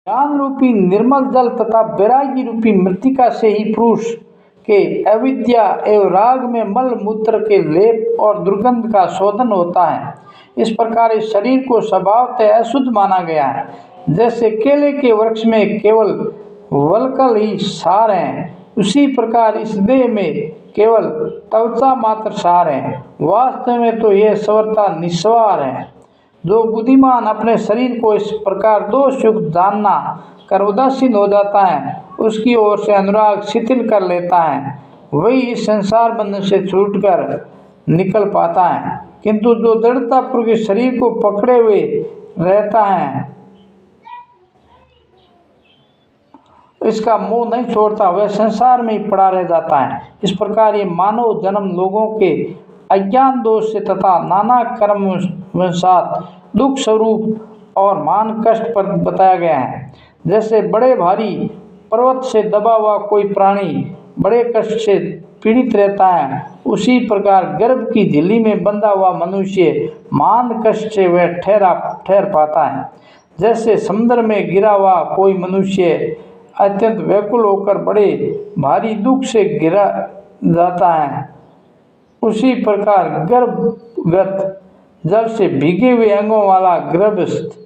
ज्ञान रूपी निर्मल जल तथा वैराग्य रूपी मृत्तिका से ही पुरुष के अविद्या एवं राग में मल मूत्र के लेप और दुर्गंध का शोधन होता है। इस प्रकार इस शरीर को स्वभावतः अशुद्ध माना गया है। जैसे केले के वृक्ष में केवल वलकल ही सार है, उसी प्रकार इस देह में केवल त्वचा मात्र सार है। वास्तव में तो यह सर्वथा निस्वार है। जो बुद्धिमान अपने शरीर को इस प्रकार दोष युक्त जानना कर उदासीन हो जाता है, उसकी ओर से अनुराग शिथिल कर लेता है, वही इस संसार बंधन से छूटकर निकल पाता है। किंतु जो दृढ़ता पूर्वक इस शरीर को पकड़े हुए रहता है, इसका मोह नहीं छोड़ता, वह संसार में ही पड़ा रह जाता है। इस प्रकार ये मानव जन्म लोगों के अज्ञान दोष से तथा नाना कर्म वशात दुख स्वरूप और मान कष्ट पर बताया गया है। जैसे बड़े भारी पर्वत से दबा हुआ कोई प्राणी बड़े कष्ट से पीड़ित रहता है, उसी प्रकार गर्भ की झिल्ली में बंधा हुआ मनुष्य मान कष्ट से वह ठहर पाता है। जैसे समुद्र में गिरा हुआ कोई मनुष्य अत्यंत व्याकुल होकर बड़े भारी दुख से गिरा जाता है, उसी प्रकार गर्भगत जल से भीगे हुए अंगों वाला गर्भस्थ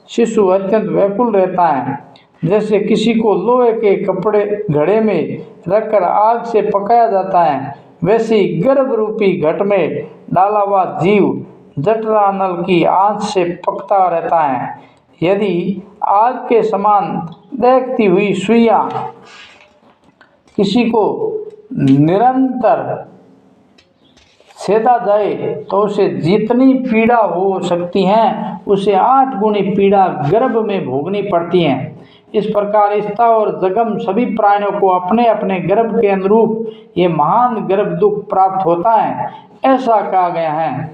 शिशु अत्यंत व्याकुल रहता है। जैसे किसी को लोहे के कपड़े घड़े में रखकर आग से पकाया जाता है, वैसे ही गर्भ रूपी घट में डाला हुआ जीव जठरा नल की आंच से पकता रहता है। यदि आग के समान दहकती हुई सुइयां किसी को निरंतर सेदा जाए तो उसे जितनी पीड़ा हो सकती है, उसे 8 गुनी पीड़ा गर्भ में भोगनी पड़ती है। इस प्रकार स्था और जगम सभी प्राणियों को अपने अपने गर्भ के अनुरूप ये महान गर्भ दुख प्राप्त होता है, ऐसा कहा गया है।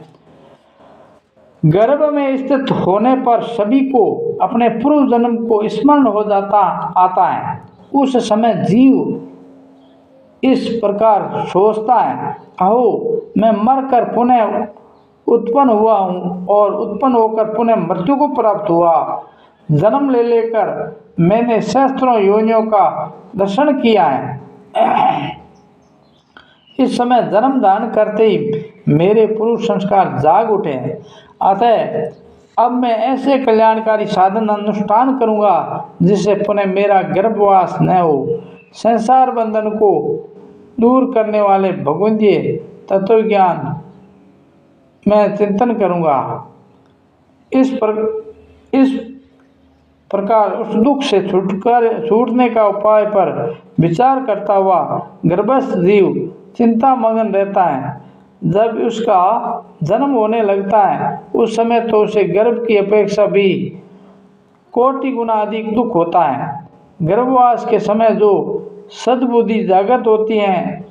गर्भ में स्थित होने पर सभी को अपने पूर्व जन्म को स्मरण हो जाता आता है। उस समय जीव इस प्रकार सोचता है, अहो मैं मरकर पुनः उत्पन्न हुआ हूँ और उत्पन्न होकर पुनः मृत्यु को प्राप्त हुआ। जन्म ले लेकर मैंने सहस्त्रों योनियों का दर्शन किया है। इस समय जन्म धारण करते ही मेरे पूर्व संस्कार जाग उठे हैं। अतः अब मैं ऐसे कल्याणकारी साधन अनुष्ठान करूँगा जिससे पुनः मेरा गर्भवास न हो। संसार बंधन को दूर करने वाले भगवंतीय तत्व ज्ञान मैं चिंतन करूँगा। इस प्रकार उस दुख से छूटने का उपाय पर विचार करता हुआ गर्भस्थ जीव चिंता मगन रहता है। जब उसका जन्म होने लगता है, उस समय तो उसे गर्भ की अपेक्षा भी कोटि गुना अधिक दुख होता है। गर्भवास के समय जो सद्बुद्धि जागृत होती हैं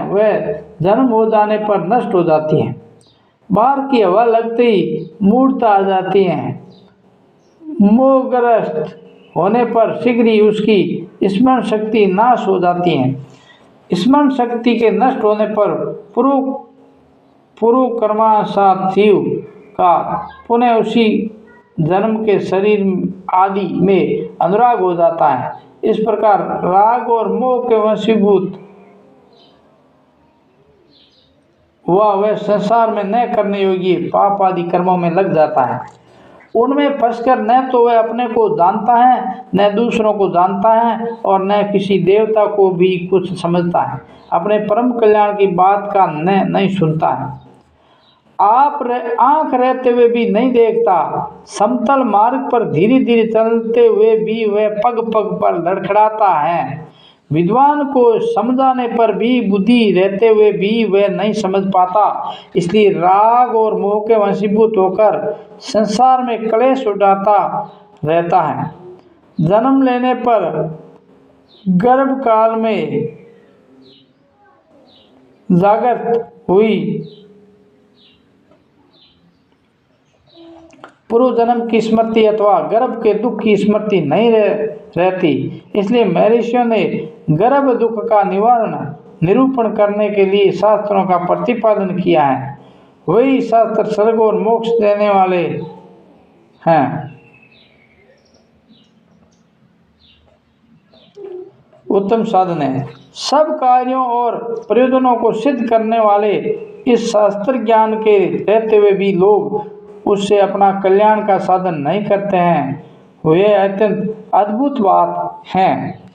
वह जन्म हो जाने पर नष्ट हो जाती हैं। बाहर की हवा लगते ही मूर्छा आ जाती है। मोहग्रस्त होने पर शीघ्र ही उसकी स्मरण शक्ति नाश हो जाती है। स्मरण शक्ति के नष्ट होने पर पूर्व कर्मानुसार जीव का पुनः उसी जन्म के शरीर आदि में अनुराग हो जाता है। इस प्रकार राग और मोह के वशीभूत वह संसार में न करने योग्य पाप आदि कर्मों में लग जाता है। उनमें फंसकर न तो वह अपने को जानता है, न दूसरों को जानता है और न किसी देवता को भी कुछ समझता है। अपने परम कल्याण की बात का नहीं सुनता है। आँख रहते हुए भी नहीं देखता। समतल मार्ग पर धीरे धीरे चलते हुए भी वह पग पग पर लड़खड़ाता है। विद्वान को समझाने पर भी बुद्धि रहते हुए भी वह नहीं समझ पाता। इसलिए राग और मोह के वशीभूत होकर संसार में क्लेश उठाता रहता है। जन्म लेने पर गर्भ काल में जागृत हुई पूर्व जन्म की स्मृति अथवा गर्भ के दुख की स्मृति नहीं रहती। इसलिए महर्षियों ने गर्भ दुख का निरूपण करने के लिए शास्त्रों का प्रतिपादन किया है। वही शास्त्र स्वर्ग और मोक्ष देने वाले हैं। उत्तम साधन है। सब कार्यों और प्रयोजनों को सिद्ध करने वाले इस शास्त्र ज्ञान के रहते हुए भी लोग उससे अपना कल्याण का साधन नहीं करते हैं, वे अत्यंत अद्भुत बात है।